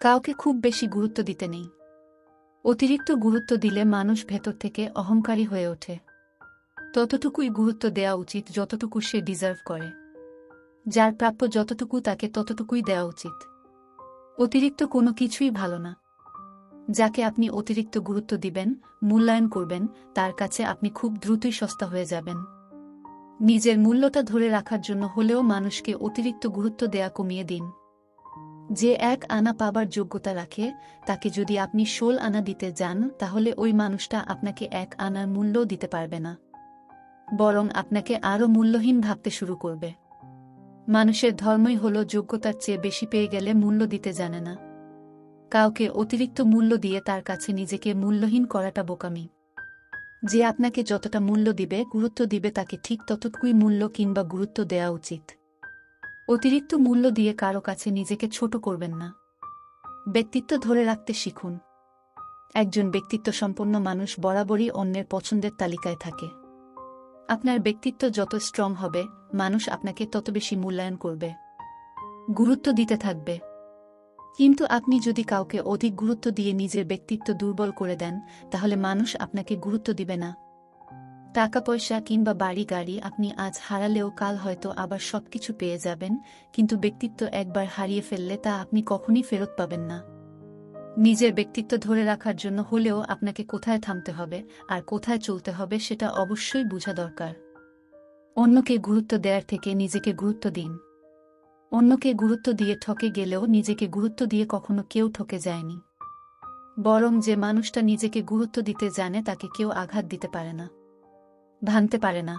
কাউকে খুব বেশি গুরুত্ব দিতে নেই। অতিরিক্ত গুরুত্ব দিলে মানুষ ভেতর থেকে অহংকারী হয়ে ওঠে। ততটুকুই গুরুত্ব দেওয়া উচিত যতটুকু সে ডিজার্ভ করে। যার প্রাপ্য যতটুকু তাকে ততটুকুই দেওয়া উচিত। অতিরিক্ত কোনো কিছুই ভালো না। যাকে আপনি অতিরিক্ত গুরুত্ব দিবেন, মূল্যায়ন করবেন, তার কাছে আপনি খুব দ্রুতই সস্তা হয়ে যাবেন। নিজের মূল্যটা ধরে রাখার জন্য হলেও মানুষকে অতিরিক্ত গুরুত্ব দেয়া কমিয়ে দিন। যে 1 আনা পাবার যোগ্যতা রাখে, তাকে যদি আপনি 16 আনা দিতে যান, তাহলে ওই মানুষটা আপনাকে 1 আনার মূল্যও দিতে পারবে না, বরং আপনাকে আরও মূল্যহীন ভাবতে শুরু করবে। মানুষের ধর্মই হল যোগ্যতার চেয়ে বেশি পেয়ে গেলে মূল্য দিতে জানে না। কাউকে অতিরিক্ত মূল্য দিয়ে তার কাছে নিজেকে মূল্যহীন করাটা বোকামি। যে আপনাকে যতটা মূল্য দিবে, গুরুত্ব দিবে, তাকে ঠিক ততটুকুই মূল্য কিংবা গুরুত্ব দেওয়া উচিত। অতিরিক্ত মূল্য দিয়ে কারো কাছে নিজেকে ছোট করবেন না। ব্যক্তিত্ব ধরে রাখতে শিখুন। একজন ব্যক্তিত্বসম্পন্ন মানুষ বরাবরই অন্যের পছন্দের তালিকায় থাকে। আপনার ব্যক্তিত্ব যত স্ট্রং হবে, মানুষ আপনাকে তত বেশি মূল্যায়ন করবে, গুরুত্ব দিতে থাকবে। কিন্তু আপনি যদি কাউকে অধিক গুরুত্ব দিয়ে নিজের ব্যক্তিত্ব দুর্বল করে দেন, তাহলে মানুষ আপনাকে গুরুত্ব দিবে না। টাকা পয়সা কিংবা বাড়ি গাড়ি আপনি আজ হারালেও কাল হয়তো আবার সবকিছু পেয়ে যাবেন, কিন্তু ব্যক্তিত্ব একবার হারিয়ে ফেললে তা আপনি কখনই ফেরত পাবেন না। নিজের ব্যক্তিত্ব ধরে রাখার জন্য হলেও আপনাকে কোথায় থামতে হবে আর কোথায় চলতে হবে সেটা অবশ্যই বোঝা দরকার। অন্যকে গুরুত্ব দেওয়ার থেকে নিজেকে গুরুত্ব দিন। অন্যকে গুরুত্ব দিয়ে ঠকে গেলেও নিজেকে গুরুত্ব দিয়ে কখনো কেউ ঠকে যায়নি। বরং যে মানুষটা নিজেকে গুরুত্ব দিতে জানে, তাকে কেউ আঘাত দিতে পারে না, ভাঙতে পারে না।